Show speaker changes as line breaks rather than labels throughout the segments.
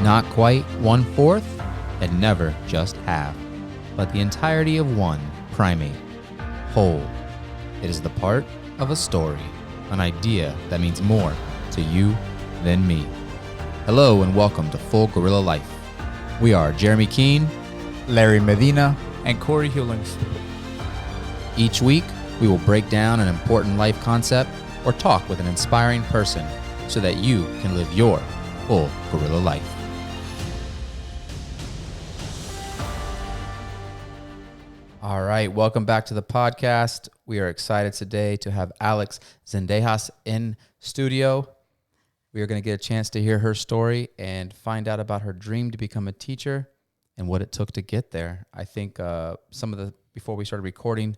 Not quite 1/4, and never just half, but the entirety of one primate, whole. It is the part of a story, an idea that means more to you than me. Hello and welcome to Full Gorilla Life. We are Jeremy Keene,
Larry Medina,
and Corey Hewlings.
Each week, we will break down an important life concept or talk with an inspiring person so that you can live your full gorilla life. All right, welcome back to the podcast. We are excited today to have Alex Zendejas in studio. We are going to get a chance to hear her story and find out about her dream to become a teacher and what it took to get there. I think before we started recording,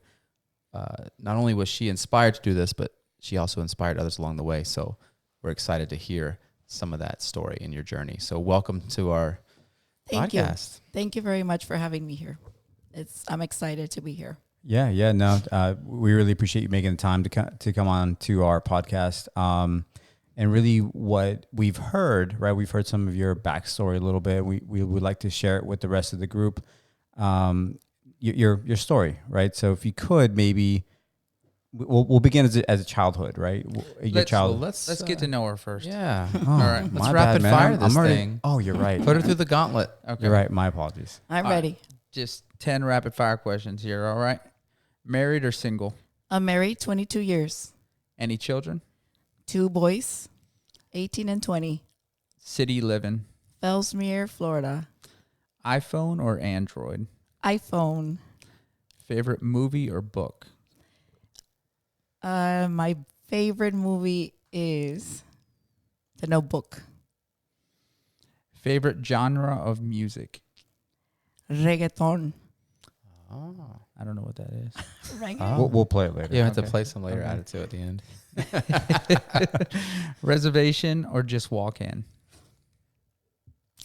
not only was she inspired to do this, but she also inspired others along the way. So we're excited to hear some of that story in your journey. So welcome to our podcast.
Thank you very much for having me here. I'm excited to be here.
Yeah. No, we really appreciate you making the time to come on to our podcast. And really, what we've heard, right? We've heard some of your backstory a little bit. We would like to share it with the rest of the group. Your story, right? So if you could, maybe we'll begin as a childhood, right?
Let's get to know her first.
Yeah.
Oh,
All right. Let's rapid fire this thing.
Oh, you're right.
Put her through the gauntlet.
Okay.
You're right. My apologies.
I'm ready.
Just 10 rapid fire questions here, all right? Married or single?
I'm married 22 years.
Any children?
2 boys, 18 and 20.
City living?
Fellsmere, Florida.
iPhone or Android?
iPhone.
Favorite movie or book?
My favorite movie is The Notebook.
Favorite genre of music?
Reggaeton.
Oh.
I don't know what that is.
Reggaeton.
We'll play it later.
You have to
Okay.
play some later,
Okay.
add it to at the end.
Reservation or just walk in?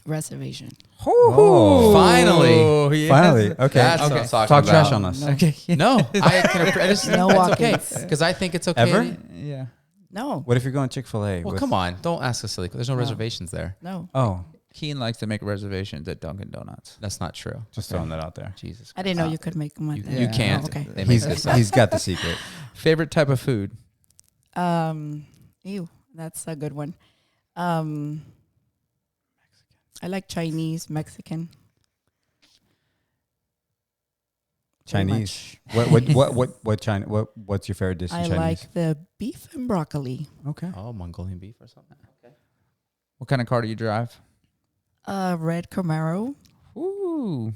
Reservation.
Oh.
Finally.
yes.
Finally. Okay.
That's what I'm talking
Talk
about.
trash on us.
No.
Okay.
No, I just
No
it's okay
walk-ins.
because I think it's okay.
Ever?
Yeah.
No.
What if you're going Chick-fil-A?
Well, come on, don't ask us silly. There's no
No.
reservations there.
No.
Oh,
Keen likes to make reservations at Dunkin' Donuts.
That's not true.
just throwing that out there.
Jesus.
I didn't know you could make them like that.
You can't.
Oh, okay.
They make this up.
He's got the secret.
Favorite type of food?
Ew, that's a good one. I like Chinese, Mexican. Very
Chinese.
much.
What China? What's your favorite dish in
I
Chinese?
like the beef and broccoli.
Okay.
Oh, Mongolian beef or something. Okay.
What kind of car do you drive?
Red Camaro,
Ooh.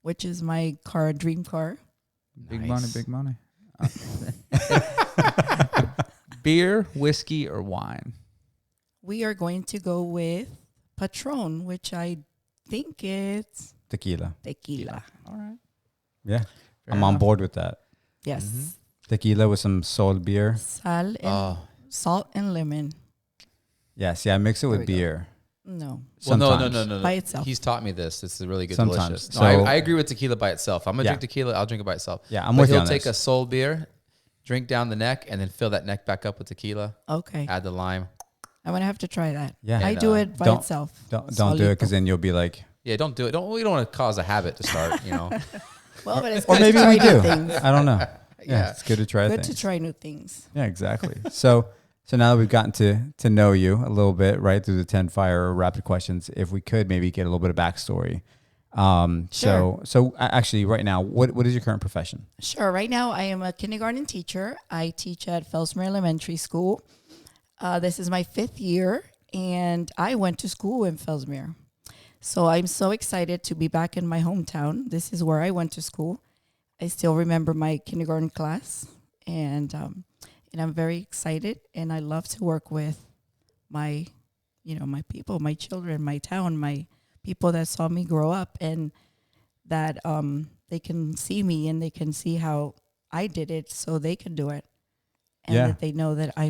which is my dream car.
Big
Nice.
money. Beer, whiskey, or wine?
We are going to go with Patron, which I think it's
Tequila.
tequila.
All right.
Yeah.
Fair
I'm on
enough.
board with that.
Yes.
Mhm.
Tequila with some Sol beer.
Salt and lemon.
Yes. Yeah. I mix it
There
with
we go.
beer.
No.
Well, no.
Sometimes.
By itself.
He's taught me this. It's really good,
Sometimes.
delicious. No,
So-
I agree with tequila by itself. I'm gonna
Yeah.
drink tequila. I'll drink it by itself.
Yeah. I'm
But
with you
he'll
on
take
this.
a Sol beer, drink down the neck, and then fill that neck back up with tequila.
Okay.
Add the lime.
I'm going to have to try that.
Yeah.
I
And,
do it by
don't-
itself.
Don't do it because then you'll be like,
Yeah, don't do it. We don't want to cause a habit to start. You know.
Well, but it's
or
good
maybe
to
we
try new
do.
things.
I don't know. Yeah.
Yeah.
It's good to try
Good
things.
to try new things.
Yeah, exactly. So now that we've gotten to know you a little bit, right, through the 10 fire rapid questions, if we could maybe get a little bit of backstory.
Sure.
So actually right now, what is your current profession?
Sure. Right now, I am a kindergarten teacher. I teach at Fellsmere Elementary School. This is my 5th year, and I went to school in Fellsmere. So I'm so excited to be back in my hometown. This is where I went to school. I still remember my kindergarten class, and I'm very excited. And I love to work with my people, my children, my town, my people that saw me grow up, and that they can see me and they can see how I did it, so they can do it, and
Yeah.
that they know that I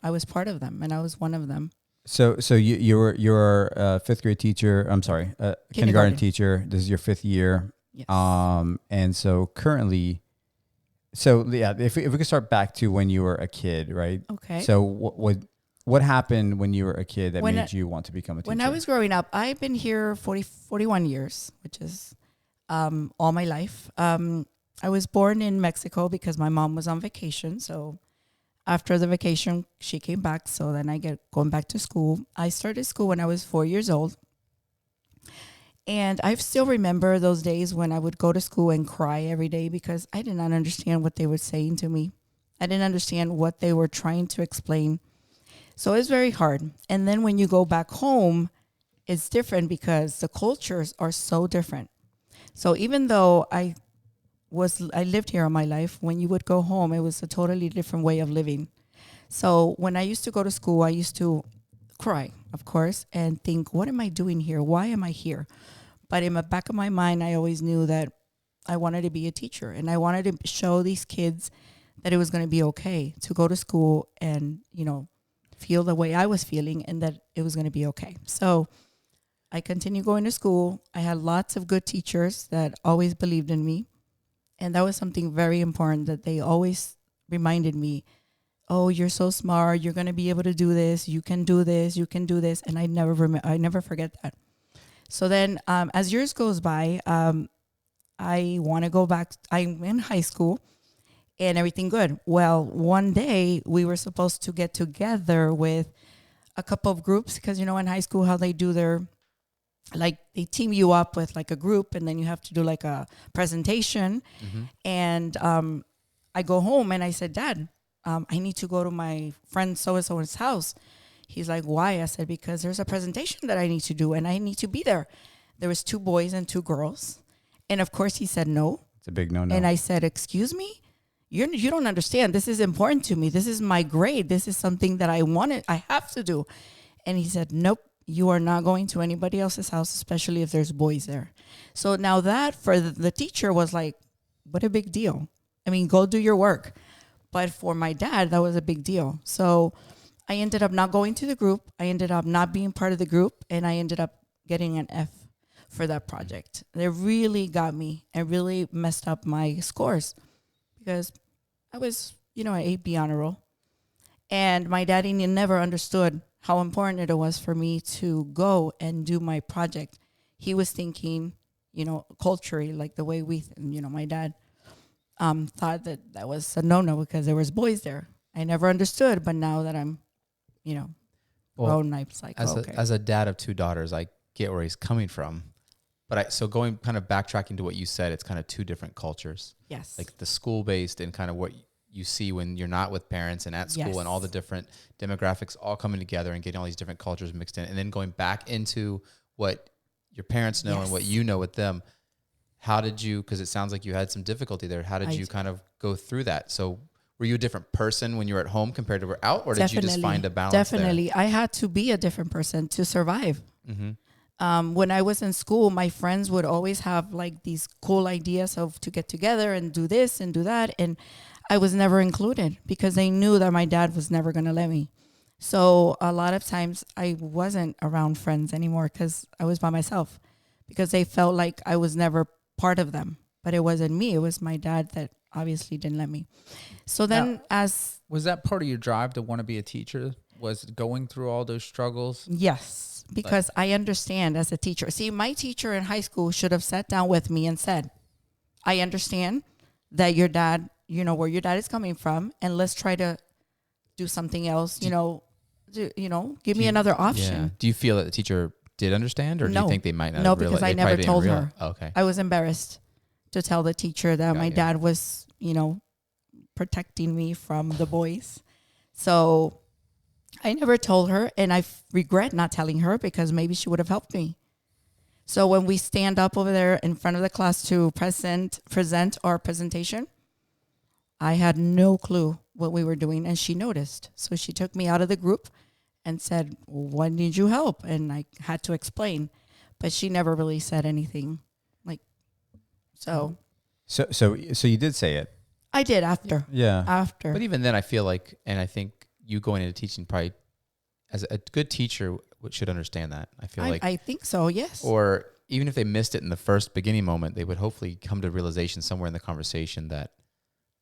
was part of them and I was one of them.
So you're a 5th grade teacher. I'm sorry, kindergarten teacher. This is your 5th year.
Yes.
And so currently, if we could start back to when you were a kid, right?
Okay.
So what what happened when you were a kid that
When
made
I-
you want to become a teacher?
When I was growing up, I've been here 41 years, which is all my life. I was born in Mexico because my mom was on vacation. So after the vacation, she came back. So then I get going back to school. I started school when I was 4 years old. And I still remember those days when I would go to school and cry every day because I did not understand what they were saying to me. I didn't understand what they were trying to explain. So it was very hard. And then when you go back home, it's different because the cultures are so different. So even though I lived here all my life, when you would go home, it was a totally different way of living. So when I used to go to school, I used to cry, of course, and think, what am I doing here? Why am I here? But in the back of my mind, I always knew that I wanted to be a teacher and I wanted to show these kids that it was going to be okay to go to school and, feel the way I was feeling and that it was going to be okay. So I continued going to school. I had lots of good teachers that always believed in me. And that was something very important that they always reminded me, oh, you're so smart. You're going to be able to do this. You can do this. You can do this. And I never forget that. So then as years goes by, I want to go back. I'm in high school and everything good. Well, one day we were supposed to get together with a couple of groups because, in high school, how they do they team you up with like a group and then you have to do like a presentation. Mm-hmm. And I go home and I said, Dad, I need to go to my friend so-and-so's house. He's like, why? I said, because there's a presentation that I need to do and I need to be there. There was 2 boys and 2 girls. And of course he said no.
It's a big no-no.
And I said, excuse me? You don't understand. This is important to me. This is my grade. This is something that I have to do. And he said, nope, you are not going to anybody else's house, especially if there's boys there. So now that for the teacher was like, what a big deal. I mean, go do your work. But for my dad, that was a big deal. So I ended up not going to the group. I ended up not being part of the group. And I ended up getting an F for that project. They really got me and really messed up my scores because I was, an AP honor roll. And my daddy never understood how important it was for me to go and do my project. He was thinking, culturally, like the way my dad thought that was a no-no because there was boys there. I never understood, but now that I'm, grown, I'm like, okay.
As a dad of 2 daughters, I get where he's coming from. But so going kind of backtracking to what you said, it's kind of 2 different cultures.
Yes.
Like the school-based and kind of what you see when you're not with parents and at school, yes, and all the different demographics all coming together and getting all these different cultures mixed in. And then going back into what your parents know, yes, and what you know with them. How did you, because it sounds like you had some difficulty there. How did you kind of go through that? So were you a different person when you were at home compared to out, or did you just find a balance?
Definitely. I had to be a different person to survive. Mm-hmm. When I was in school, my friends would always have like these cool ideas to get together and do this and do that. And I was never included because they knew that my dad was never going to let me. So a lot of times I wasn't around friends anymore because I was by myself because they felt like I was never part of them. But it wasn't me. It was my dad that obviously didn't let me. So then
was that part of your drive to want to be a teacher? Was going through all those struggles?
Yes, because I understand as a teacher. See, my teacher in high school should have sat down with me and said, I understand that your dad, where your dad is coming from, and let's try to do something else, give me another option.
Yeah. Do you feel that the teacher did understand, or do you think they might not?
No, because I never told her.
Okay.
I was embarrassed to tell the teacher that my dad was, protecting me from the boys. So I never told her, and I regret not telling her because maybe she would have helped me. So when we stand up over there in front of the class to present our presentation, I had no clue what we were doing, and she noticed. So she took me out of the group and said, "What need you help?" And I had to explain, but she never really said anything. So
you did say it.
I did after.
Yeah.
After.
But even then, I feel like, and I think you going into teaching probably as a good teacher should understand that. I feel like
I think so. Yes.
Or even if they missed it in the first beginning moment, they would hopefully come to realization somewhere in the conversation that,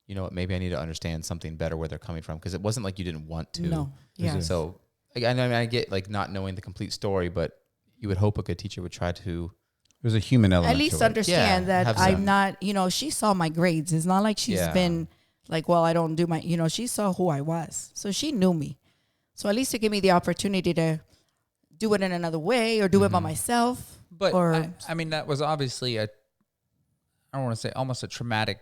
maybe I need to understand something better where they're coming from, because it wasn't like you didn't want to.
No. Yeah.
So I mean, I get like not knowing the complete story, but you would hope a good teacher would try to.
There's a human element.
At least
to it.
understand
Yeah, have
that I'm
some.
not, she saw my grades. It's not like she's
Yeah.
been like, well, I don't do my, she saw who I was. So she knew me. So at least to give me the opportunity to do it in another way or do it by myself.
But
or
I mean, that was obviously I don't want to say almost a traumatic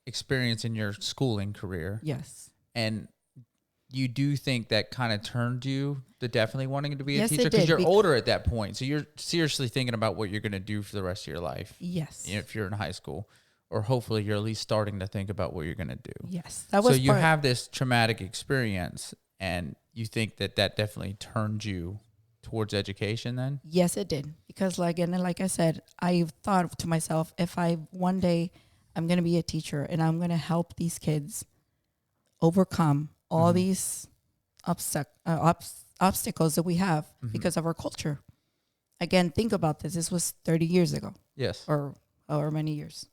experience in your schooling career.
yes.
And you do think that kind of turned you to definitely wanting to be
Yes,
a
it
teacher? Because
did,
you're older at that point. So you're seriously thinking about what you're going to do for the rest of your life.
Yes.
If you're in high school. Or hopefully you're at least starting to think about what you're going to do.
Yes. That was
So you
part-
have this traumatic experience and you think that definitely turned you towards education then?
Yes, it did. Because like I said, I thought to myself, if I one day I'm going to be a teacher and I'm going to help these kids overcome all these obstacles that we have because of our culture. Again, think about this. This was 30 years ago
Yes.
or however many years.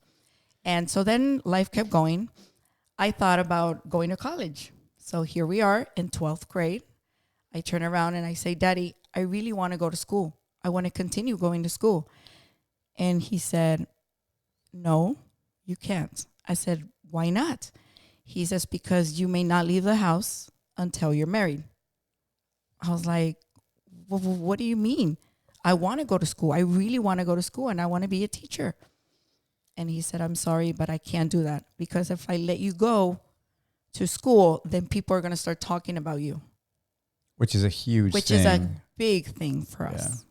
And so then life kept going. I thought about going to college. So here we are in 12th grade. I turn around and I say, Daddy, I really want to go to school. I want to continue going to school. And he said, no, you can't. I said, why not? He says, because you may not leave the house until you're married. I was like, well, what do you mean? I want to go to school. I really want to go to school and I want to be a teacher. And he said, I'm sorry, but I can't do that because if I let you go to school, then people are going to start talking about you.
Which is a huge
Which
thing.
is a big thing for us.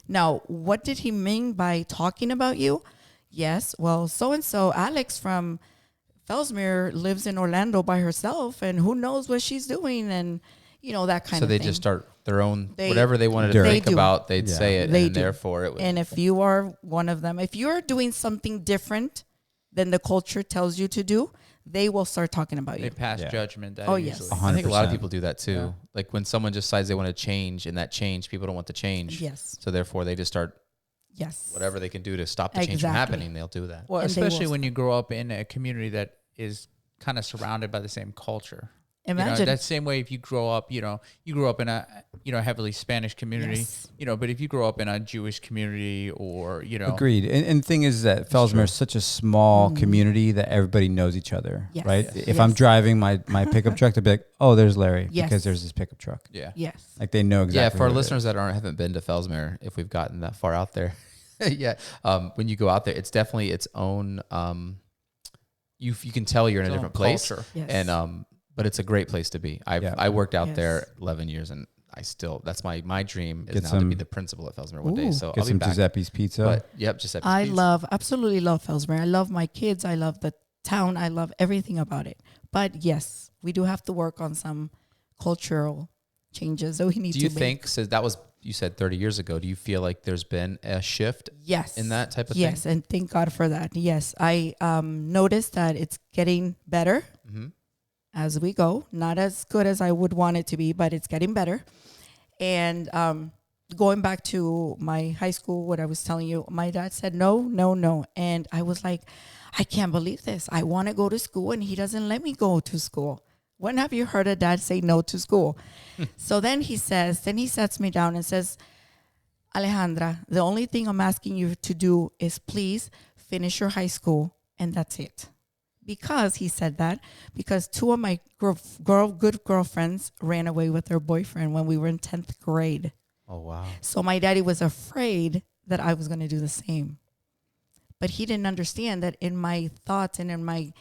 Now, what did he mean by talking about you? Yes, well, so-and-so, Alex from Fellsmere lives in Orlando by herself, and who knows what she's doing, and, that kind
So
of
they
thing.
just start their own,
They-
whatever they wanted to
They
think
do.
about, they'd
Yeah.
say it,
They
and
do.
therefore it would.
And if you are one of them, if you're doing something different than the culture tells you to do, they will start talking about
They
you.
pass
Yeah.
judgment that
Oh, yes.
easily.
I think a lot of
100%.
people do that too.
Yeah.
Like when someone just decides they want to change, and that change, people don't want to change.
Yes.
So therefore, they just start
Yes.
whatever they can do to stop the change from
Exactly.
happening. They'll do that.
Well,
And they will
especially when you grow up in a community that is kind of surrounded by the same culture.
Imagine.
That same way if you grow up, you grew up in a, heavily Spanish community,
Yes.
but if you grow up in a Jewish community or,
Agreed. And the thing is that Fellsmere is such a small community that everybody knows each other,
Yes.
right?
Yes.
If I'm
Yes.
driving my pickup truck, they'll be like, oh, there's Larry
Yes.
because there's this pickup truck.
yeah.
Yes.
Like they know exactly.
Yeah, for our
who it
listeners
is.
that haven't been to Fellsmere, if we've gotten that far out there, when you go out there, it's definitely its own. You can tell you're in a
Its own
different place,
culture.
Yes.
and but it's a great place to be.
Yeah.
I worked out
Yes.
there 11 years, and that's my dream is
Get
now to be
some-
the principal at Fellsmere one day.
Ooh.
So
Get
I'll be
some
back.
Giuseppe's pizza.
But yep, Giuseppe's
I
Pizza.
absolutely love Fellsmere. I love my kids. I love the town. I love everything about it. But yes, we do have to work on some cultural changes that we need
Do
to
you
make.
think? So that was you said 30 years ago. Do you feel like there's been a shift
Yes.
in that type of
Yes,
thing?
and thank God for that. Yes, I noticed that it's getting better
Mm-hmm.
as we go. Not as good as I would want it to be, but it's getting better. And going back to my high school, what I was telling you, my dad said no, no, no. And I was like, I can't believe this. I want to go to school and he doesn't let me go to school. When have you heard a dad say no to school? So then he sets me down and says, Alejandra, the only thing I'm asking you to do is please finish your high school and that's it. Because he said that, because two of my good girlfriends ran away with their boyfriend when we were in 10th grade.
Oh wow.
So my daddy was afraid that I was going to do the same. But he didn't understand that in my thoughts and in my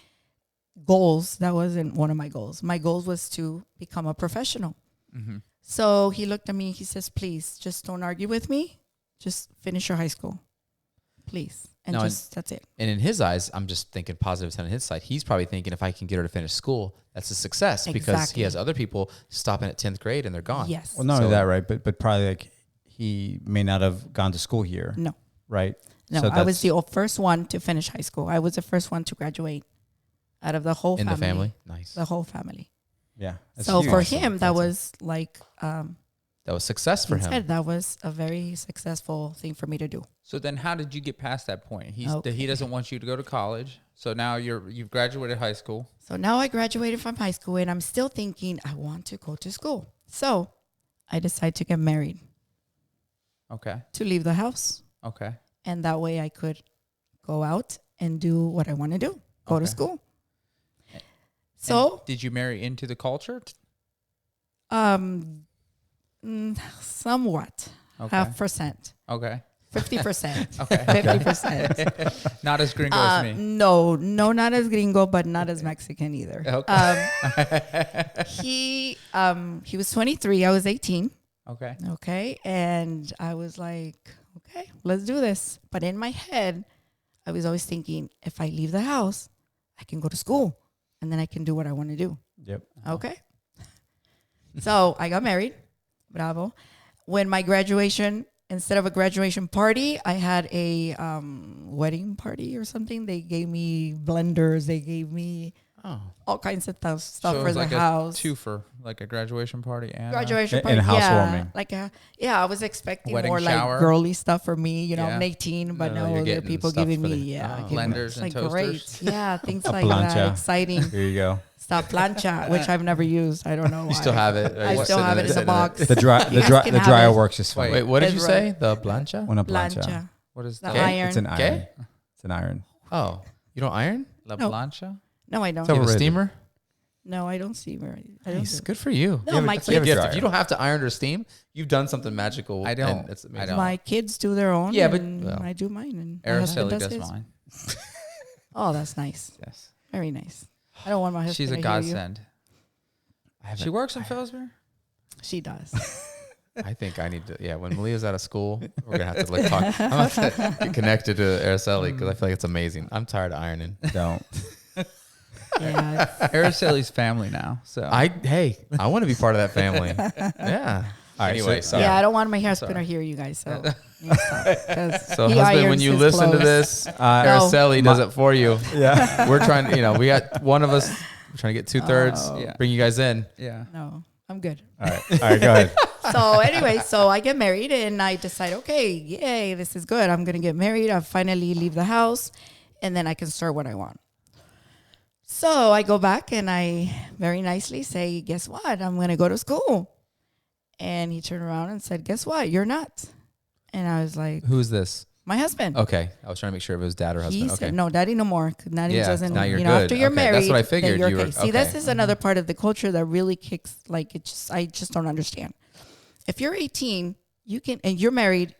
goals, that wasn't one of my goals. My goal was to become a professional.
Mm-hmm.
So he looked at me, he says, please, just don't argue with me. Just finish your high school. Please. And
No,
that's it.
And in his eyes, I'm just thinking positive 10 on his side. He's probably thinking if I can get her to finish school, that's a success because
Exactly.
he has other people stopping at 10th grade and they're gone.
Yes.
well, not
So-
only that, right? But probably like he may not have gone to school here,
No.
right?
No,
So
I was
that's-
the first one to finish high school. I was the first one to graduate out of the whole
In
family.
the family? Nice.
The whole family.
Yeah. that's
So
huge.
for
Awesome.
him, that
That's
was like,
That was success for
he
him.
said that was a very successful thing for me to do.
So then how did you get past that point? He
Okay.
doesn't want you to go to college. So now you've graduated high school.
So now I graduated from high school and I'm still thinking I want to go to school. So I decided to get married,
Okay.
to leave the house.
Okay.
And that way I could go out and do what I want to do, go to
Okay.
school.
And
So,
did you marry into the culture?
somewhat,
Okay.
50%,
Okay.
50%,
Okay.
50%.
Not as gringo as me.
No, not as gringo, but not as Mexican either.
Okay.
He was 23. I was 18.
Okay.
Okay. And I was like, okay, let's do this. But in my head, I was always thinking, if I leave the house, I can go to school and then I can do what I want to do.
Yep.
Okay. So I got married. Bravo. When my graduation, instead of a graduation party, I had a wedding party or something. They gave me blenders. They gave me all kinds of stuff
So it
for
was
the
like
house.
a twofer, like a graduation party and
Graduation
And
party,
housewarming.
I was expecting
Wedding
more
shower.
like girly stuff for me. You know,
Yeah.
I'm 18, but
No,
no,
you're
there are
getting
people
stuff
giving
for
me
the-
giving me-
blenders
it's
and
like
toasters.
great, yeah, things
A
like
plancha.
that, exciting
Here you go.
stuff. Plancha, which I've never used. I don't know why.
You still have it?
I still have it in the box.
The
You guys can
the
have
dryer
it.
works just fine.
Wait, what did
It's
you
right.
say? The plancha?
Una plancha.
Plancha,
what is
the
that?
iron.
It's an iron.
Okay.
It's an iron.
Oh, you don't iron?
La
No.
plancha?
No, I don't.
Do you have a
overrated.
steamer?
No, I don't see very. I don't.
Nice.
do-
Good for you.
No, my
That's a gift.
kids.
If you don't have to iron or steam, you've done something magical.
I don't.
and It's
I
amazing.
don't.
My kids do their own.
Yeah, but-
and
well.
I do mine, and my husband
Araceli does
his.
mine.
Oh, that's nice.
Yes.
Very nice. I don't want my husband.
She's a
to hear you.
godsend.
I haven't-
She works in Phillipsburg?
She does.
I think I need to. Yeah, when Malia's out of school, we're gonna have to like talk. I'm gonna have to get connected to Araceli because I feel like it's amazing. I'm tired of ironing.
Don't.
Yeah.
Araceli's family now. So
I want to be part of that family. Yeah.
All right,
Anyway,
so-
sorry.
Yeah, I don't want my husband
Sorry.
to hear you guys. So, you stop, 'cause
So
he
husband, when
irons
you
his
listen to
clothes.
this,
No.
Araceli does it for you.
Yeah.
We're trying to, we got one of us trying to get 2/3.
Oh.
Yeah.
Bring you guys in.
yeah.
No, I'm good.
All right. All right. Go ahead.
So anyway, so I get married and I decide, okay, yay, this is good. I'm gonna get married. I finally leave the house, and then I can start what I want. So I go back and I very nicely say, guess what? I'm gonna go to school. And he turned around and said, guess what? You're not. And I was like,
Who's this?
my husband.
Okay, I was trying to make sure if it was dad or
He
husband.
said,
Okay.
no, daddy no more. 'Cause daddy
Yeah,
doesn't,
now you're
after
good.
you're
Okay,
married,
that's what I
then
figured
you're
you were-
okay. See, this
okay.
is another part of the culture that really kicks, like, I just don't understand. If you're 18, you can, and you're married,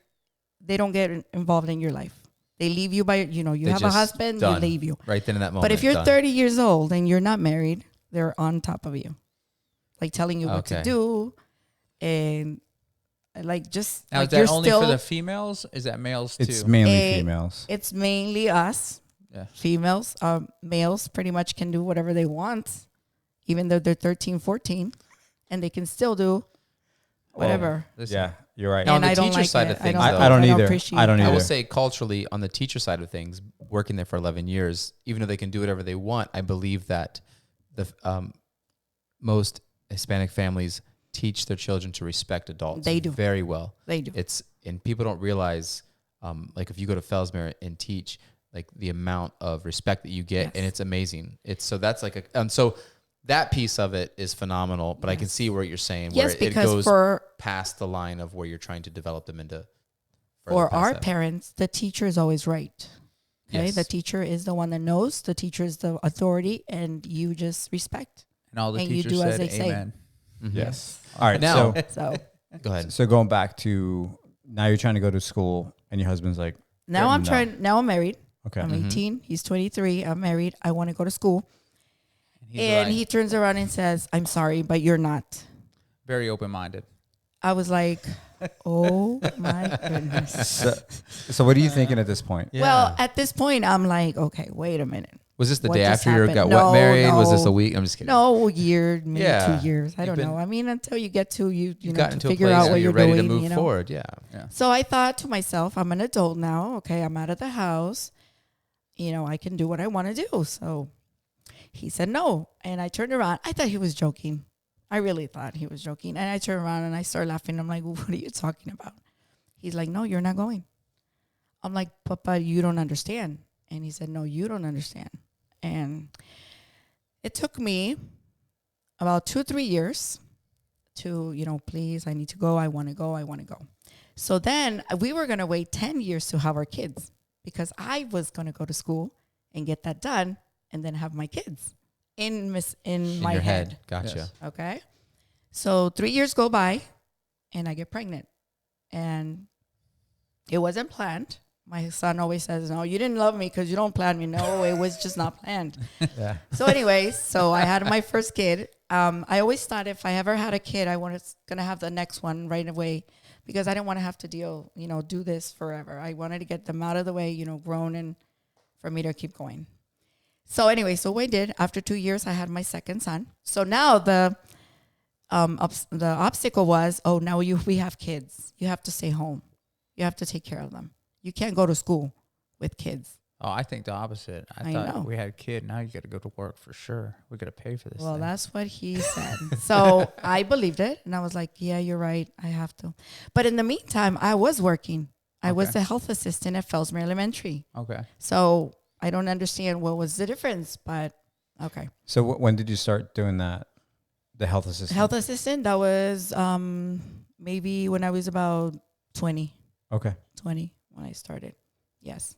they don't get involved in your life. They leave you by, you
They
have a
just
husband,
done.
they leave you.
Right then in that moment.
But if you're
done.
30 years old and you're not married, they're on top of you, like telling you what to
Okay.
do. And like, just
Now,
like
is that
you're
only
still,
for the females? Is that males too?
It's mainly
Eh,
females.
it's mainly us.
Yeah.
Females, males pretty much can do whatever they want, even though they're 13, 14, and they can still do whatever.
Listen,
Yeah, you're right.
Now, on
And
the
I don't
teacher
like
side
it.
of things,
I
though,
don't either.
appreciate
I don't
it.
I will
either.
say culturally, on the teacher side of things, working there for 11 years, even though they can do whatever they want, I believe that the most Hispanic families teach their children to respect adults.
They do.
very well.
They do.
And people don't realize, like if you go to Fellsmere and teach, like the amount of respect that you get,
Yes.
and it's amazing. So that's like so that piece of it is phenomenal. But I can
Yes.
see where you're saying
Yes,
where it
because
goes
for
past the line of where you're trying to develop them into. further
for
past
our
that.
parents, the teacher is always right. Okay,
Yes.
the teacher is the one that knows. The teacher is the authority, and you just respect.
And all the
And you
teachers
do as
said
they say.
amen.
Mhm.
Yes. All right.
Now-
So,
So
Go ahead.
so going back to now, you're trying to go to school, and your husband's like,
now
Yeah,
I'm
no.
trying. Now I'm married.
okay.
I'm
Mhm.
18. He's 23. I'm married. I want to go to school.
He's
And
like,
he turns around and says, I'm sorry, but you're not.
very open-minded.
I was like, oh my goodness.
So what are you thinking at this point?
Well, at this point, I'm like, okay, wait a minute.
Was this the
what
day
just
after you
happened?
got
No,
married? Was this a
no.
week? I'm just kidding.
No, year, maybe
Yeah.
2 years. I
You've
don't
been-
know. I mean, until you get to you know,
got
to
into a
figure
place
out
where
what
you're
you're
ready
doing.
to move
you know?
forward. Yeah.
So I thought to myself, I'm an adult now. Okay, I'm out of the house. You know, I can do what I want to do. So he said no. And I turned around. I thought he was joking. I really thought he was joking. And I turned around and I started laughing. I'm like, what are you talking about? He's like, no, you're not going. I'm like, Papa, you don't understand. And he said, no, you don't understand. And it took me about 2 or 3 years to, please, I need to go. I want to go. I want to go. So then we were going to wait 10 years to have our kids because I was going to go to school and get that done and then have my kids in my
your
head.
Gotcha.
Yes.
Okay. So 3 years go by and I get pregnant and it wasn't planned. My son always says, no, you didn't love me because you don't plan me. No, it was just not planned.
Yeah.
So anyways, so I had my first kid. I always thought if I ever had a kid, I was going to have the next one right away because I didn't want to have to do this forever. I wanted to get them out of the way, grown and for me to keep going. So anyway, so what I did, after 2 years, I had my second son. So now the obstacle was, now we have kids. You have to stay home. You have to take care of them. You can't go to school with kids.
Oh, I think the opposite. I
know.
thought we had a kid. Now you got to go to work for sure. We got to pay for this.
Well,
thing.
that's what he said. So I believed it. And I was like, yeah, you're right. I have to. But in the meantime, I was working. I was
Okay.
the health assistant at Fellsmere Elementary.
Okay.
So I don't understand what was the difference, but okay.
So when did you start doing that? The health assistant?
Health assistant, that was maybe when I was about 20
Okay.
when I started. Yes.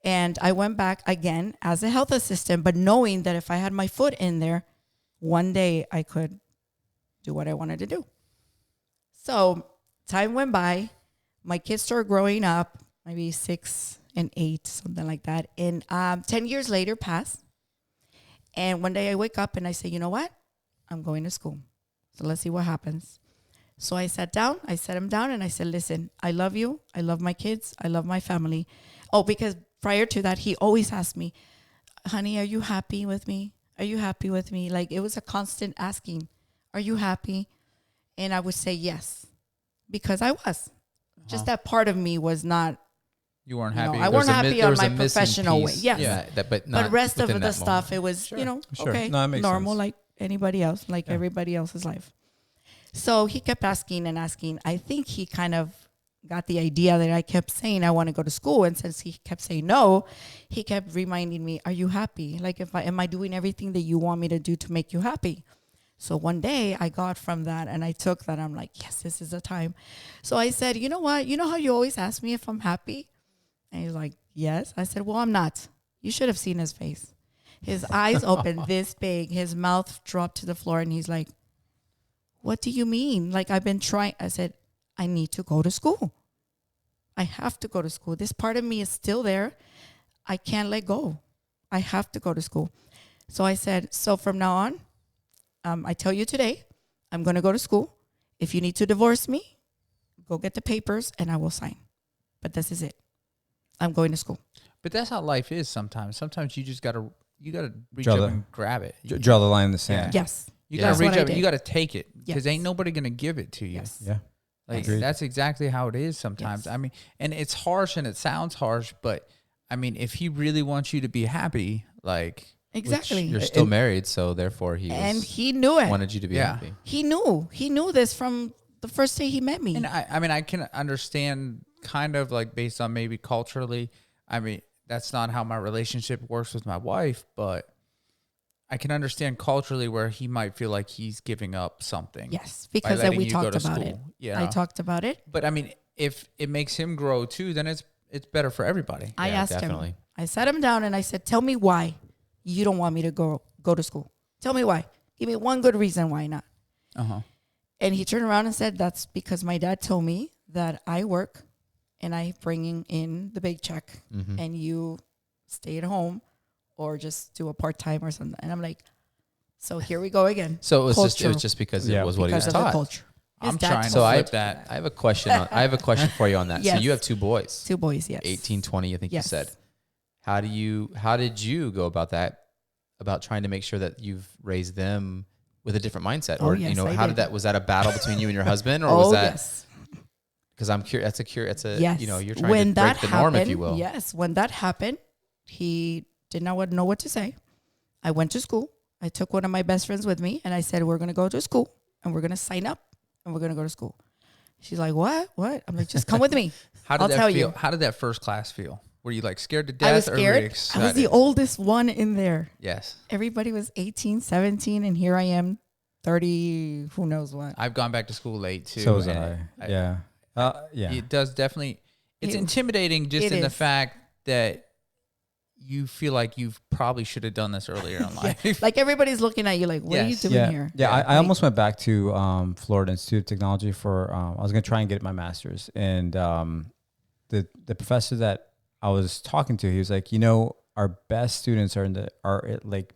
And I went back again as a health assistant, but knowing that if I had my foot in there, one day I could do what I wanted to do. So time went by. My kids started growing up, maybe 6 and 8, something like that. And 10 years later passed. And one day I wake up and I say, you know what? I'm going to school. So let's see what happens. So I sat him down and I said, listen, I love you. I love my kids. I love my family. Oh, because prior to that, he always asked me, honey, are you happy with me? Are you happy with me? Like it was a constant asking, are you happy? And I would say yes, because I was. Just that part of me was not.
You weren't
No,
happy.
I
There was
wasn't
a mi-
happy
there
on
was a
my
missing
professional way.
piece.
Yes.
Yeah, but
But
not
the rest of
within
the
that
stuff,
moment.
it was,
Sure. Sure.
okay,
No, that makes
normal
sense.
like anybody else, like everybody else's life. So he kept asking and asking. I think he kind of got the idea that I kept saying I want to go to school. And since he kept saying no, he kept reminding me, are you happy? Like, am I doing everything that you want me to do to make you happy? So one day I got from that and I took that. I'm like, yes, this is the time. So I said, you know what? You know how you always ask me if I'm happy? And he's like, yes. I said, well, I'm not. You should have seen his face. His eyes opened this big. His mouth dropped to the floor. And he's like, what do you mean? Like, I've been trying. I said, I need to go to school. I have to go to school. This part of me is still there. I can't let go. I have to go to school. So I said, so from now on, I tell you today, I'm going to go to school. If you need to divorce me, go get the papers and I will sign. But this is it. I'm going to school.
But that's how life is sometimes. Sometimes you just gotta reach
Draw
up
the-
and grab it.
Draw the line in the sand.
Yes.
You
Yeah.
gotta
That's
reach
what I
up.
did.
You gotta take it because
Yes.
ain't nobody gonna give it to you.
Yes.
Yeah.
Like
Agreed.
that's exactly how it is sometimes.
Yes.
I mean, and it's harsh and it sounds harsh, but I mean, if he really wants you to be happy, like
Exactly.
You're still married, so therefore he
And
was,
he knew it.
wanted you to be
Yeah.
happy.
He knew this from the first day he met me.
And I mean, I can understand kind of like based on maybe culturally. I mean, that's not how my relationship works with my wife, but I can understand culturally where he might feel like he's giving up something.
Yes,
by
because
letting
we
you go
talked
to
about
school.
it.
Yeah.
I talked about it.
But I mean, if it makes him grow too, then it's better for everybody.
I
Yeah,
asked
definitely.
him. I sat him down and I said, tell me why you don't want me to go to school. Tell me why. Give me one good reason why not.
Uh-huh.
And he turned around and said, that's because my dad told me that I work and I bring in the big check
Mm-hmm.
and you stay at home or just do a part-time or something. And I'm like, so here we go again.
So it was
Culture.
just because
Yeah.
it was what he
Because
was
of the
taught.
culture. His
I'm
dad
trying
told
to
So
me
flip that.
I have a question. I have a question for you on that.
Yes.
So you have 2 boys,
2 boys, yes.
18, 20, I think
Yes.
you said. How did you go about that? About trying to make sure that you've raised them with a different mindset,
Oh,
or
yes, I
how
did.
was that a battle between you and your husband, or
Oh,
was that
yes.
because I'm curious? It's a
Yes.
you're trying
When
to break
that
the norm, if you
happened,
will.
Yes. When that happened, he did not know what to say. I went to school. I took one of my best friends with me and I said, we're going to go to school and we're going to sign up and we're going to go to school. She's like, what? I'm like, just come with me.
How did
I'll
that
tell
feel?
you.
How did that first class feel? Were you like scared to death?
I was
Or were you
scared.
excited?
I was the oldest one in there.
Yes.
Everybody was 18, 17, and here I am 30, who knows what.
I've gone back to school late too.
So was
and
I. Yeah. Yeah.
It does definitely. It's
It-
intimidating just
it
in the
is.
fact that you feel like you probably should have done this earlier in life.
Like everybody's looking at you like, what are you
Yes.
doing
Yeah.
here?
Yeah. I
Like-
almost went back to Florida Institute of Technology for, I was going to try and get my master's. And the professor that I was talking to, he was like, our best students are at like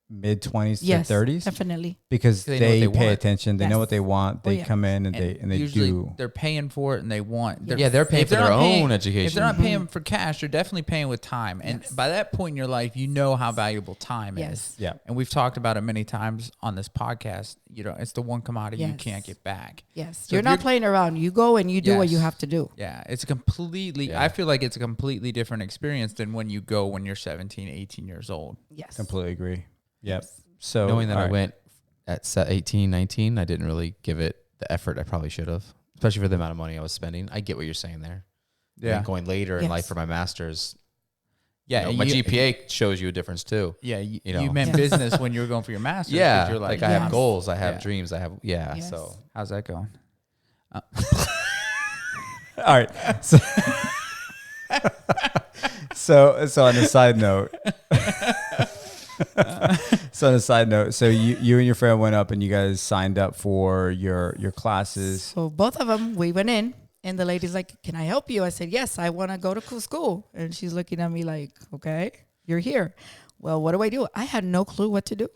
mid 20s
Yes,
to 30s
definitely.
because
They know what
they
they
pay
want.
attention. They know
Yes.
what they want.
Oh,
They
yeah.
come in and they
usually
do.
they're paying for it and they want.
Yes.
Yeah, they're paying
if
for
they're
their
not paying-
own
If
education.
they're not paying for cash, they're definitely paying with time. And
Yes.
by that point in your life, you know how valuable time
Yes.
is.
Yeah.
And we've talked about it many times on this podcast. It's the one commodity you
Yes.
can't get back.
Yes.
So
you're
if
not
you're-
playing around. You go and you do what you
Yes.
have to do.
Yeah, it's a completely,
Yeah.
I feel like it's a completely different experience than when you go when you're 17, 18 years old.
Yes.
Completely agree. Yep. So
Knowing that
all
I
right.
went at 18, 19, I didn't really give it the effort I probably should have, especially for the amount of money I was spending. I get what you're saying there. And going later in
Yes.
life for my master's,
Yeah,
my
you-
GPA shows you a difference too.
Yeah, you
know.
meant
Yes.
business when you were going for your master's. 'cause
Yeah,
you're
like
like,
I have
Yes.
goals, I have
Yeah.
dreams, I have
Yes.
So
how's that going?
All right. So, so on a side note, so you and your friend went up and you guys signed up for your classes.
So both of them, we went in, and the lady's like, "Can I help you?" I said, "Yes, I want to go to school." And she's looking at me like, "Okay, you're here. Well, what do? I had no clue what to do.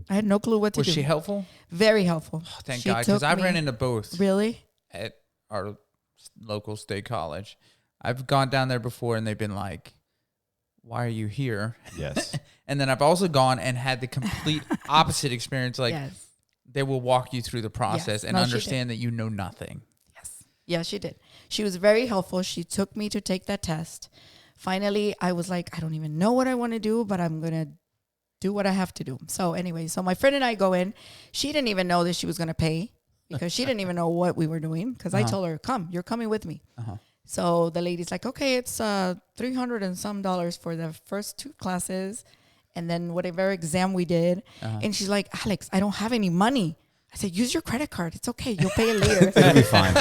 I had no clue what to
Was
do.
she helpful?
Very helpful.
Oh, thank
She
God, because
took
I've
me-
ran into both
Really?
at our local state college. I've gone down there before, and they've been like, "Why are you here?"
Yes.
And then I've also gone and had the complete opposite experience. Like
yes.
they will walk you through the process and
No, she did.
understand that you know nothing.
Yes. Yeah, she did. She was very helpful. She took me to take that test. Finally, I was like, I don't even know what I want to do, but I'm going to do what I have to do. So anyway, so my friend and I go in. She didn't even know that she was going to pay because she didn't even know what we were doing because I told her, come, you're coming with me. So the lady's like, okay, it's $300 and some for the first 2 classes and then whatever exam we did. And she's like, Alex, I don't have any money. I said, use your credit card. It's okay. You'll pay it later.
It'll be fine.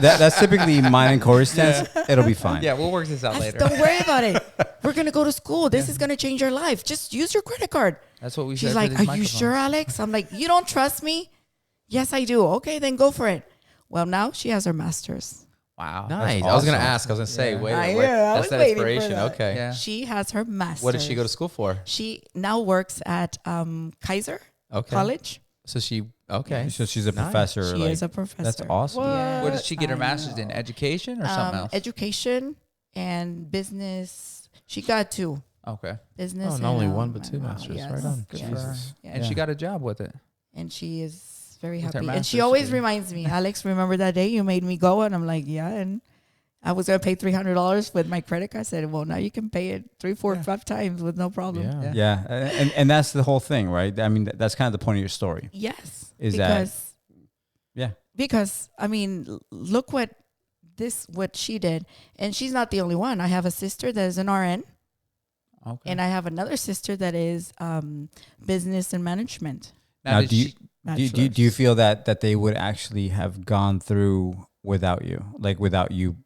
That's typically mine and Corey's stance. It'll be fine.
Yeah, we'll work this out
I
later.
said, don't worry about it. We're going to go to school. This is going to change your life. Just use your credit card.
That's what we
She's
said.
like,
for
are
these
you
microphones.
sure, Alex? I'm like, you don't trust me? Yes, I do. Okay, then go for it. Well, now she has her master's.
Wow.
nice.
That's
I was gonna
awesome.
ask. I was gonna say,
Yeah.
wait,
I
wait,
know, I
that's
was
that
waiting for
inspiration.
that.
Okay.
Yeah.
She has her master's.
What did she go to school for?
She now works at Kaiser
Okay.
College.
So she okay.
So she's a
Nice.
professor.
She
like,
is a professor.
That's awesome.
Yeah.
What did she get her
I
master's in?
know.
Education or something else?
Education and business. She got 2.
Okay.
Business.
Oh,
and,
not only one, but 2
I know,
masters.
yes,
Right on.
Good
yes.
for her.
Yeah.
And she got a job with it.
And she is very
With her
happy. And she
master's
always
degree.
reminds me, Alex, remember that day you made me go? And I'm like, yeah. And I was going to pay $300 with my credit card. I said, well, now you can pay it 3, 4, 5 times with no problem.
Yeah.
Yeah.
Yeah. And that's the whole thing, right? I mean, that's kind of the point of your story.
Yes.
Is that- Yeah.
Because, I mean, look what she did. And she's not the only one. I have a sister that is an RN.
Okay.
And I have another sister that is business and management.
Now,
did
do you-
she-
Do you feel that they would actually have gone through without you, like without you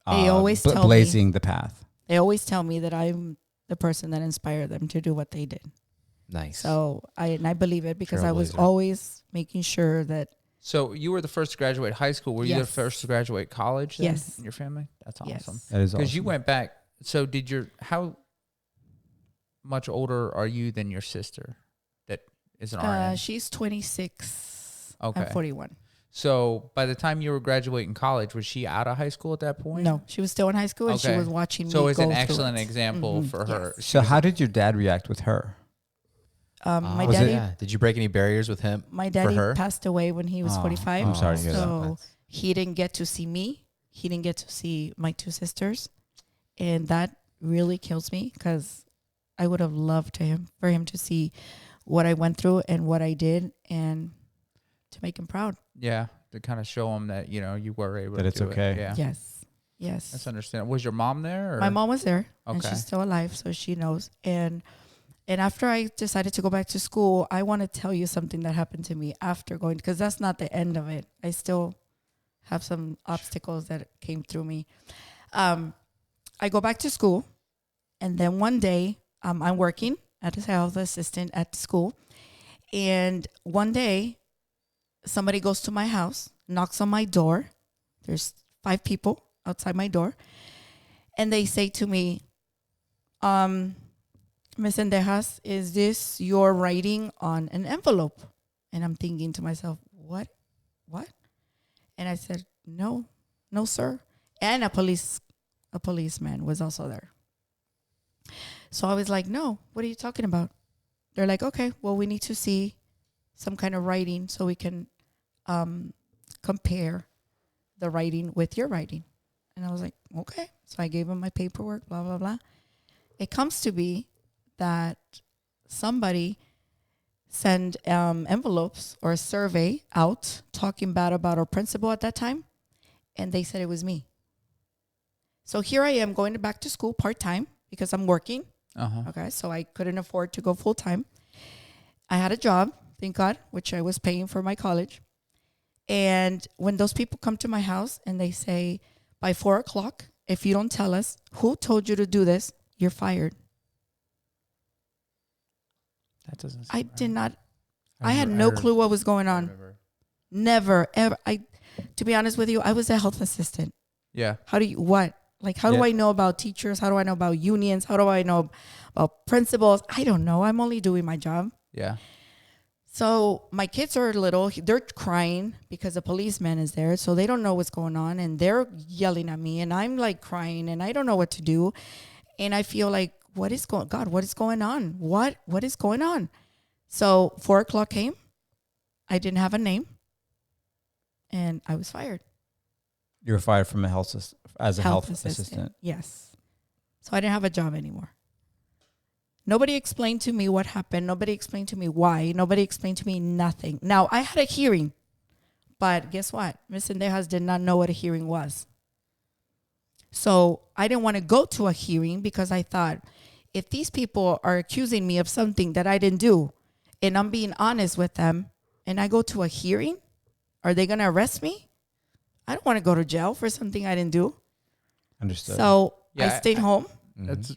They always tell me-
blazing the path?
They always tell me that I'm the person that inspired them to do what they did.
Nice.
So I believe it because I was
Trailblazer.
always making sure that
So you were the first to graduate high school. Were you the
Yes.
first to graduate college then
Yes.
in your family? That's
Yes.
awesome.
That is
Because
awesome.
you went back. So how much older are you than your sister that is an RN?
she's 26.
Okay.
I'm 41.
So by the time you were graduating college, was she out of high school at that point?
No, she was still in high school and she
Okay.
was watching me
So it's
go
an
through
excellent
it.
example
Mhm.
for her.
Yes.
She
So
was-
how did your dad react with her?
My
Was it-
daddy,
yeah. Did you break any barriers with him?
my daddy
her?
passed away when he was
Oh,
45.
I'm sorry to hear that.
So he didn't get to see me. He didn't get to see my 2 sisters. And that really kills me because I would have loved for him to see what I went through and what I did and to make him proud.
Yeah, to kind of show them that you were able
That
to
it's
do
okay.
It. Yeah,
Yes. Yes.
that's understandable. Was your mom there? Or?
My mom was there and
Okay.
she's still alive, so she knows. And And after I decided to go back to school, I want to tell you something that happened to me after going, because that's not the end of it. I still have some obstacles that came through me. I go back to school, and then one day I'm working as a health assistant at school. And one day somebody goes to my house, knocks on my door. There's 5 people outside my door. And they say to me, Miss Sendejas, is this your writing on an envelope? And I'm thinking to myself, what? And I said, no, sir. And a policeman was also there. So I was like, no, what are you talking about? They're like, okay, well, we need to see some kind of writing so we can compare the writing with your writing. And I was like, okay. So I gave him my paperwork, blah, blah, blah. It comes to be that somebody send envelopes or a survey out talking bad about our principal at that time, and they said it was me. So here I am going back to school part-time because I'm working. Okay, so I couldn't afford to go full-time. I had a job, thank God, which I was paying for my college. And when those people come to my house and they say, by 4 o'clock, if you don't tell us who told you to do this, you're fired.
That doesn't.
I did not. I had no clue what was going on. Never, ever. To be honest with you, I was a health assistant.
Yeah.
How do I know about teachers? How do I know about unions? How do I know about principals? I don't know. I'm only doing my job.
Yeah.
So my kids are little. They're crying because a policeman is there. So they don't know what's going on. And they're yelling at me. And I'm like crying. And I don't know what to do. And I feel like, what is going on? What is going on? So 4 o'clock came. I didn't have a name. And I was fired.
You were fired from a health assistant.
Yes. So I didn't have a job anymore. Nobody explained to me what happened. Nobody explained to me why. Nobody explained to me nothing. Now, I had a hearing. But guess what? Ms. Sendejas did not know what a hearing was. So I didn't want to go to a hearing because I thought, if these people are accusing me of something that I didn't do, and I'm being honest with them, and I go to a hearing, are they going to arrest me? I don't want to go to jail for something I didn't do.
Understood.
So I stayed home.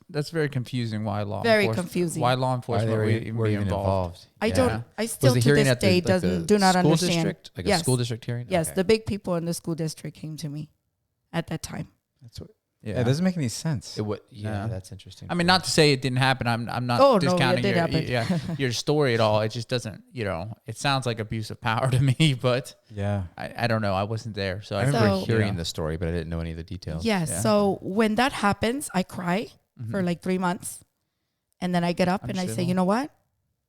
That's very confusing. Why law
Why
enforcement would even be involved?
I still to this day do not understand.
District, like a school district hearing?
Yes,
Okay.
the big people in the school district came to me at that time.
That's what. Yeah, it doesn't make any sense.
That's interesting.
I mean, not to say it didn't happen. I'm not discounting your story at all. It just doesn't, it sounds like abuse of power to me, but
yeah,
I don't know. I wasn't there. So
I remember hearing the story, but I didn't know any of the details.
Yes. Yeah. So when that happens, I cry for like 3 months. And then I get up and I say, you know what?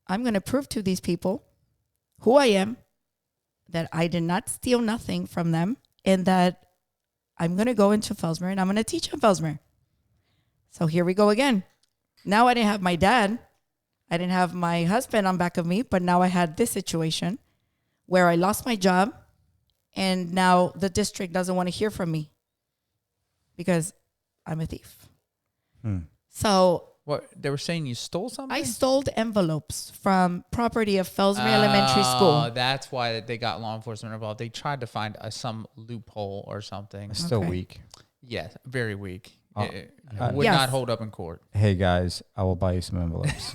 I'm going to prove to these people who I am, that I did not steal nothing from them, and that I'm going to go into Fellsmere and I'm going to teach in Fellsmere. So here we go again. Now I didn't have my dad. I didn't have my husband on back of me, but now I had this situation where I lost my job and now the district doesn't want to hear from me because I'm a thief. So
what they were saying, you stole something?
I stole envelopes from property of Fellsmere Elementary School.
That's why they got law enforcement involved. They tried to find some loophole or something.
It's still weak.
Yes, very weak. It would not hold up in court.
Hey guys, I will buy you some envelopes.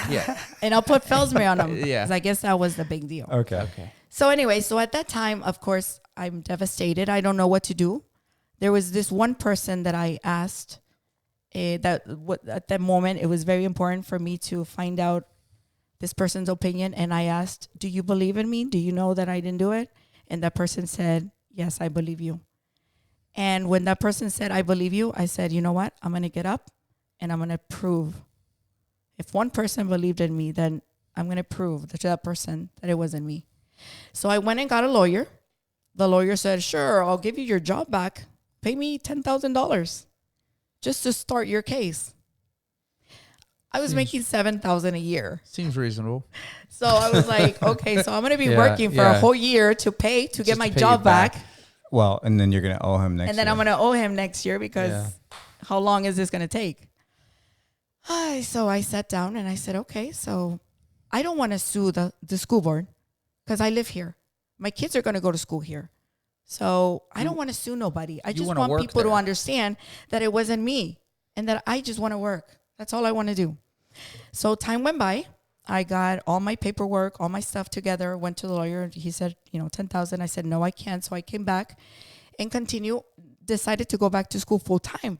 Yeah.
And I'll put Fellsmere on them.
Yeah.
Because I guess that was the big deal.
Okay.
So anyway, so at that time, of course, I'm devastated. I don't know what to do. There was this one person that I asked at that moment, it was very important for me to find out this person's opinion. And I asked, do you believe in me? Do you know that I didn't do it? And that person said, yes, I believe you. And when that person said, I believe you, I said, you know what? I'm going to get up and I'm going to prove. If one person believed in me, then I'm going to prove to that person that it wasn't me. So I went and got a lawyer. The lawyer said, sure, I'll give you your job back. Pay me $10,000 just to start your case. I was making $7,000 a year.
Seems reasonable.
So I was like, okay, so I'm going to be working for a whole year to get my job back.
Well, and then you're going to owe him next year.
And then I'm going to owe him next year because how long is this going to take? So I sat down and I said, okay, so I don't want to sue the school board because I live here. My kids are going to go to school here. So I don't want to sue nobody. I just
wanna
want
work
people to
there.
understand that it wasn't me and that I just want to work. That's all I want to do. So time went by. I got all my paperwork, all my stuff together, went to the lawyer. He said, 10,000. I said, no, I can't. So I came back and decided to go back to school full time.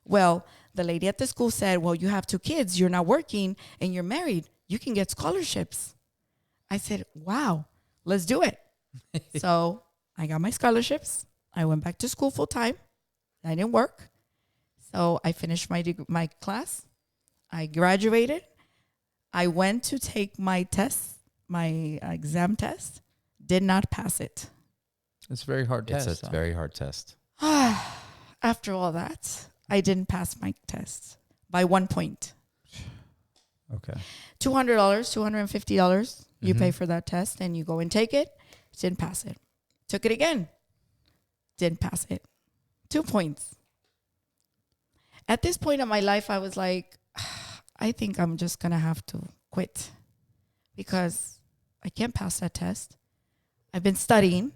Well, the lady at the school said, well, you have 2 kids, you're not working, and you're married. You can get scholarships. I said, wow, let's do it. So I got my scholarships. I went back to school full time. I didn't work. So I finished my class. I graduated. I went to take my test, my exam test. Did not pass it.
It's a very hard test.
It's a very hard test.
After all that, I didn't pass my test by 1 point.
Okay.
$200, $250. You pay for that test and you go and take it. Didn't pass it. Took it again. Didn't pass it. 2 points. At this point in my life, I was like, I think I'm just going to have to quit because I can't pass that test. I've been studying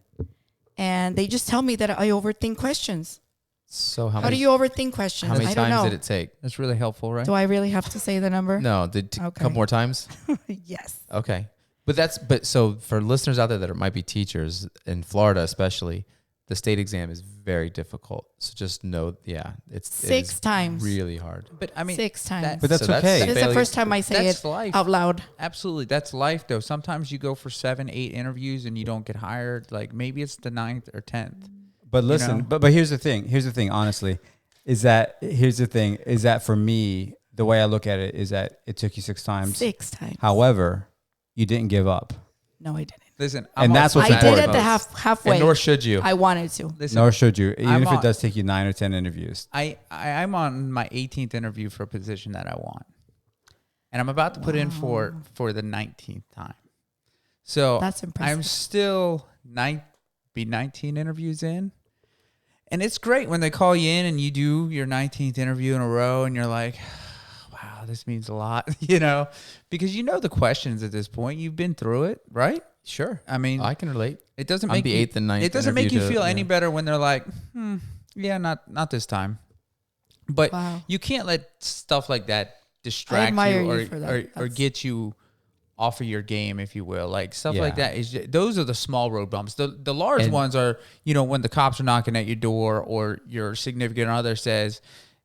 and they just tell me that I overthink questions.
So
How do you overthink questions?
how many
I don't
times
know.
did it take?
That's really helpful, right?
Do I really have to say the number?
No, a
Okay.
couple more times.
Yes.
Okay. But so for listeners out there that might be teachers in Florida, especially, the state exam is very difficult. So just know, it
6
is
times.
really hard.
But I mean,
6 times.
But that's
So
okay.
This is the
failure-
first time I say
that's
it
life.
out loud.
Absolutely. That's life, though. Sometimes you go for 7, 8 interviews and you don't get hired. Like maybe it's the 9th or 10th.
But listen,
know?
but here's the thing. Here's the thing, honestly, is that for me, the way I look at it is that it took you 6 times.
6 times.
However, you didn't give up.
No, I didn't.
Listen,
And that's what's
I did
important.
it the halfway.
And nor should you.
I wanted to.
Listen,
Nor should you, even
I'm
if
on-
it does take you 9 or 10 interviews.
I'm on my 18th interview for a position that I want. And I'm about to put in for the 19th time. So
That's impressive.
I'm still 19 interviews in. And it's great when they call you in and you do your 19th interview in a row and you're like, wow, this means a lot, because you know the questions at this point. You've been through it, right?
Sure.
I mean,
I can relate.
it doesn't
I'm
make
the
you,
8th and 9th
It doesn't make you
interview
feel
to-
any
yeah.
better when they're like, yeah, not this time. But
Wow.
you can't let stuff like that distract
admire
you,
you for that.
or
That's-
get you off of your game, if you will. Like stuff like
Yeah.
that is those are the small road bumps. The large
And-
ones are, when the cops are knocking at your door or your significant other says,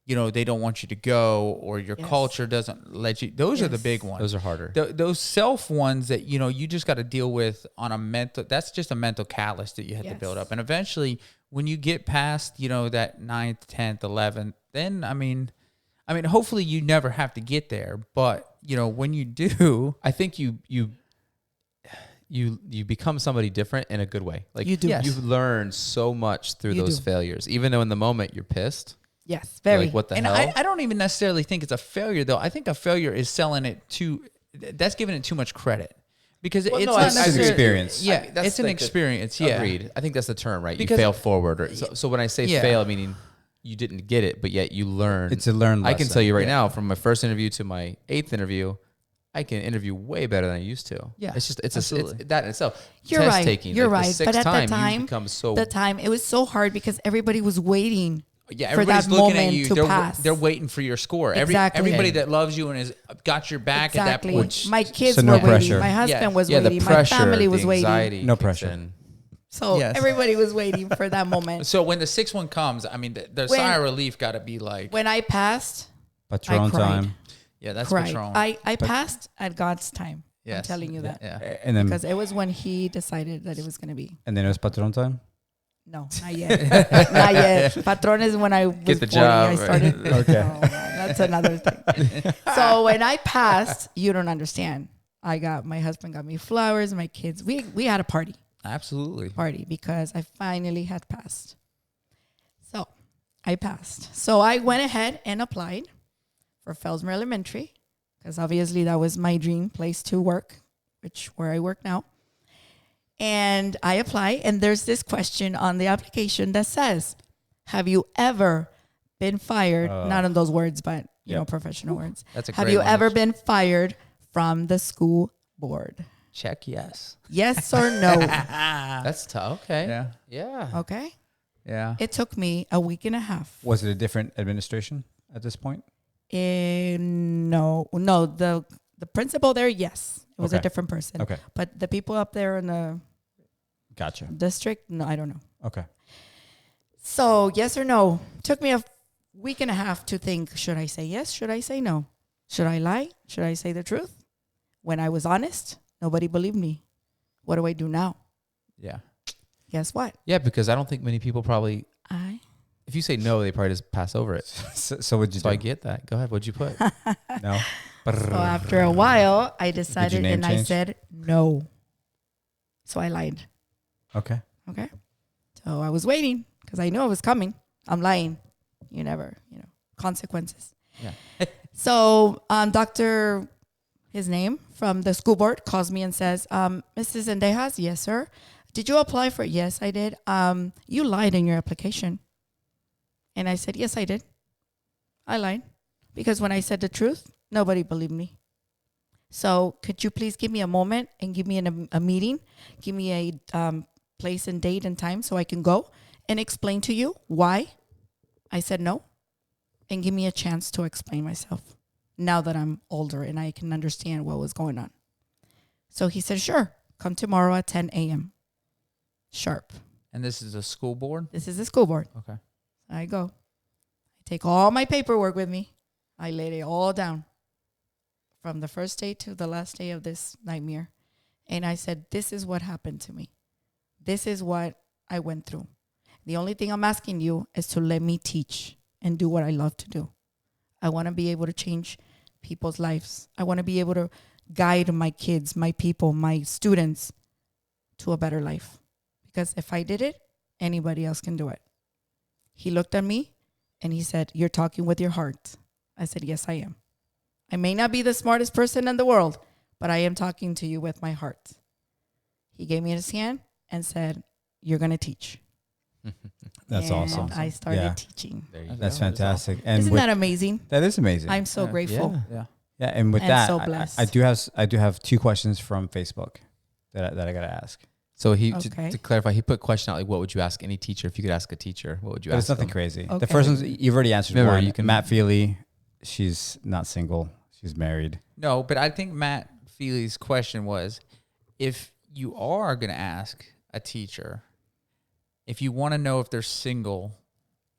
they don't want you to go, or your
Yes.
culture doesn't let you. Those are the
Yes.
big ones.
Those are harder.
Those self ones that you just got to deal with on a mental. That's just a mental callus that you have to build
Yes.
up, and eventually, when you get past that 9th, 10th, 11th, then I mean, hopefully you never have to get there. But when you do,
I think you become somebody different in a good way. Like
You do.
Yes.
you learn so much through
You
those
do.
failures, even though in the moment you're pissed.
Yes,
You're
very.
like, what the
and
hell?
I don't even necessarily think it's a failure, though. I think a failure is selling it that's giving it too much credit. Because it's
no,
not
I-
It's an
necessarily-
experience.
Yeah,
I mean, that's
it's an
like the-
experience. Yeah,
Agreed. I think that's the term, right?
Because-
you fail forward. So when I say
Yeah.
fail, meaning you didn't get it, but yet you learn.
It's a learned
I can
lesson.
tell you right
Yeah.
now, from my first interview to my 8th interview, I can interview way better than I used to.
Yeah,
it's just it's
absolutely.
that in itself.
You're
Test
right.
taking.
You're
like
right.
The 6th
But at that
you
time,
become so.
it was so hard because everybody was waiting.
Yeah,
for
everybody's
that
looking at
moment
you.
to
They're
pass.
they're waiting for your score.
Exactly.
Everybody
And-
that loves you and has got your back at that
Exactly.
point.
My kids
So no
were waiting.
pressure.
My husband
Yeah.
was
yeah,
waiting.
the pressure,
My family was
the
waiting.
anxiety
No
kicks
pressure.
in.
So
Yes.
everybody was waiting for that moment.
So when the 6th one comes, I mean, the
When-
sigh of relief got to be like,
When I passed,
Patron
I cried.
time.
yeah, that's
cried.
Patron.
I passed at God's time. I'm
Yes.
telling you that.
Yeah.
And then
Because it was when he decided that it was going to be.
it was Patron time.
No, not yet. Not yet. Patron is when I was
Get the
40.
job,
I started.
Okay.
No, that's another thing. So when I passed, you don't understand. My husband got me flowers. My kids, we had a party
Absolutely.
because I finally had passed. So I passed. So I went ahead and applied for Felsmer Elementary because obviously that was my dream place to work, where I work now. And I apply, and there's this question on the application that says, have you ever been fired? Not in those words, but
Yep.
professional words.
That's a
Have
great
you
one.
ever been fired from the school board?
Check yes.
Yes or no?
That's tough. Okay.
Yeah.
Yeah.
Okay.
Yeah.
It took me a week and a half.
Was it a different administration at this point?
No. The principal there, yes, it was a
Okay.
different person.
Okay.
But the people up there in the
Gotcha.
district, no, I don't know.
Okay.
So yes or no? Took me a week and a half to think, should I say yes? Should I say no? Should I lie? Should I say the truth? When I was honest, nobody believed me. What do I do now?
Yeah.
Guess what?
Yeah, because I don't think many people probably,
I
if you say no, they probably just pass over it.
So what'd you
So
do?
I get that. Go ahead. What'd you put?
No.
So after a while, I decided
name
and I
change?
said no. So I lied.
Okay.
Okay. So I was waiting because I knew it was coming. I'm lying. You never, consequences.
Yeah.
So Dr. His name from the school board calls me and says, Mrs. Zendejas, yes, sir. Did you apply for it? Yes, I did. You lied in your application. And I said, yes, I did. I lied. Because when I said the truth, nobody believed me. So could you please give me a moment and give me a meeting? Give me a place and date and time so I can go and explain to you why I said no, and give me a chance to explain myself now that I'm older and I can understand what was going on. So he said, sure, come tomorrow at 10 a.m. sharp.
And this is a school board?
This is the school board.
Okay.
I go. I take all my paperwork with me. I laid it all down from the first day to the last day of this nightmare. And I said, this is what happened to me. This is what I went through. The only thing I'm asking you is to let me teach and do what I love to do. I want to be able to change people's lives. I want to be able to guide my kids, my people, my students to a better life. Because if I did it, anybody else can do it. He looked at me and he said, you're talking with your heart. I said, yes, I am. I may not be the smartest person in the world, but I am talking to you with my heart. He gave me his hand and said, you're going to teach.
That's
and
awesome.
I started
Yeah.
teaching.
There you
That's
go.
fantastic. And
Isn't
with,
that amazing?
that is amazing.
I'm so
Yeah.
grateful.
Yeah.
Yeah.
Yeah, and with
And
that,
so
I
blessed.
I do have two questions from Facebook that I gotta ask.
So he,
Okay.
to clarify, he put a question out like, what would you ask any teacher if you could ask a teacher? What would you
But
ask
it's nothing
them?
crazy.
Okay.
The first one's you've already answered.
Remember,
one.
you can-
Matt Feely, she's not single. She's married.
No, but I think Matt Feely's question was, if you are going to ask a teacher, if you want to know if they're single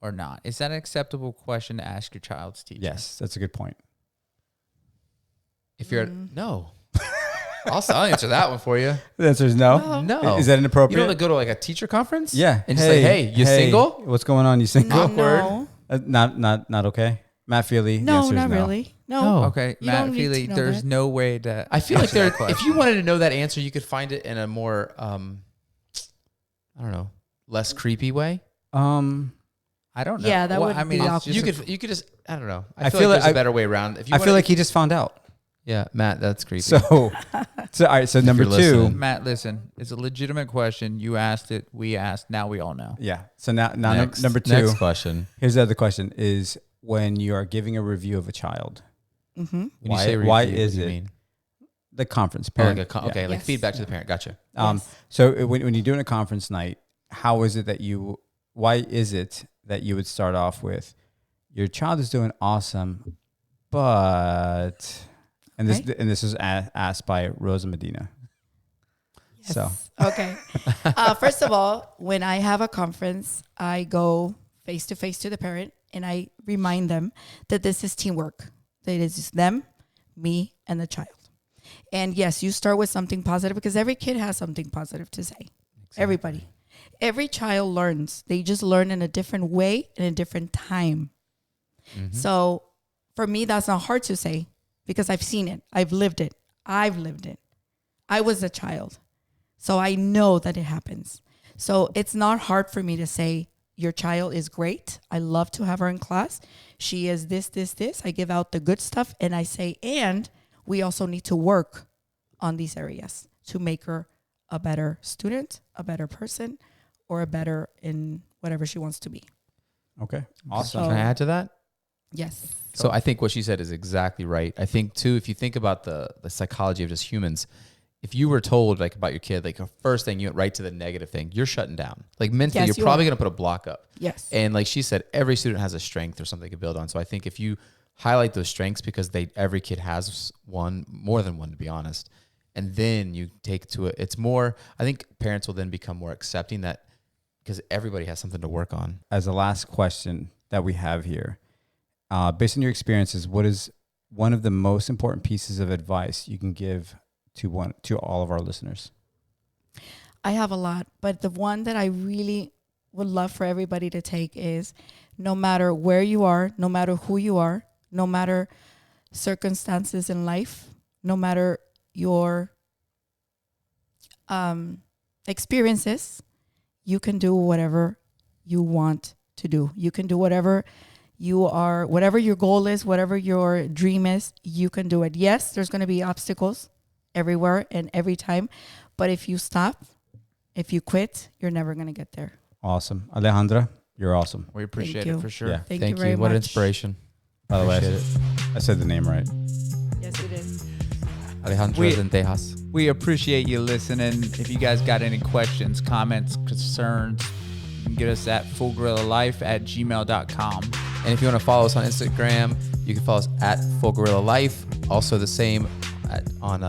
or not, is that an acceptable question to ask your child's teacher?
Yes, that's a good point.
If you're no, I'll answer that one for you.
The answer is no.
Well,
No,
Is that
you
inappropriate?
don't go to like a teacher conference?
Yeah.
and just say, hey, you single?
What's going on? You single?
No,
Not okay. Matt Feely. the
no,
answer is
not
no.
really. No.
No.
Okay,
You
Matt
don't need
Feely,
to know
there's
that.
no way to.
I feel like
answer that
there. If you wanted to know that answer, you could find it in a more, I don't know, less creepy way.
I don't know.
Yeah, that would
I mean,
be
it's
awkward.
just
You could just. I don't know.
I
I feel
feel
like
like
there's a better way around. If you
I feel
wanna-
like he just found out.
yeah, Matt, that's creepy.
So, all right. So number
you're
two.
listening.
Matt, listen, it's a legitimate question. You asked it. We asked. Now we all know.
Yeah. So now
next,
number two.
Next question.
Here's the other question: is when you are giving a review of a child,
Mm-hmm.
When
Why-
you say review,
why
what
is
do you
it-
mean?
the conference
Oh, like
parent.
okay, like
Yes.
feedback to the parent. Gotcha.
Yes.
So when you're doing a conference night, how is it that why is it that you would start off with, your child is doing awesome, but, and this is asked by Rosa Medina.
Yes.
So
Okay. First of all, when I have a conference, I go face to face to the parent and I remind them that this is teamwork. That it is them, me, and the child. And yes, you start with something positive because every kid has something positive to say. Everybody. Every child learns. They just learn in a different way, in a different time.
Mm-hmm.
So for me, that's not hard to say because I've seen it. I've lived it. I was a child. So I know that it happens. So it's not hard for me to say, your child is great. I love to have her in class. She is this, this, this. I give out the good stuff and I say, and we also need to work on these areas to make her a better student, a better person, or a better in whatever she wants to be.
okay, awesome.
Can I add to that?
Yes.
So I think what she said is exactly right. I think too, if you think about the psychology of just humans, if you were told like about your kid, like the first thing you went right to the negative thing, you're shutting down. Like mentally,
Yes,
you're
you
probably
are.
going to put a block up.
Yes.
And like she said, every student has a strength or something to build on. So I think if you highlight those strengths, because every kid has one, more than one, to be honest, and then you take to it, it's more, I think parents will then become more accepting that, because everybody has something to work on.
As a last question that we have here, based on your experiences, what is one of the most important pieces of advice you can give to all of our listeners?
I have a lot, but the one that I really would love for everybody to take is, no matter where you are, no matter who you are, no matter circumstances in life, no matter your experiences, you can do whatever you want to do. You can do whatever your goal is, whatever your dream is, you can do it. Yes, there's going to be obstacles everywhere and every time, but if you stop, if you quit, you're never going to get there.
Awesome. Alejandra, you're awesome.
We appreciate
you.
it for sure.
Yeah.
Thank you very much.
What inspiration.
By the way,
Appreciate
I said the name right.
Yes, it is.
Alejandro Zendejas.
We appreciate you listening. If you guys got any questions, comments, concerns, you can get us at fullgorillalife@gmail.com.
And if you want to follow us on Instagram, you can follow us at Full Gorilla Life. Also the same on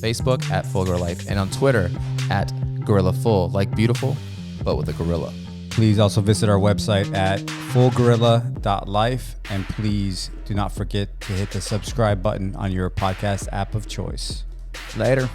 Facebook at Full Gorilla Life, and on Twitter at Gorilla Full, like beautiful, but with a gorilla.
Please also visit our website at fullgorilla.life, and please do not forget to hit the subscribe button on your podcast app of choice.
Later.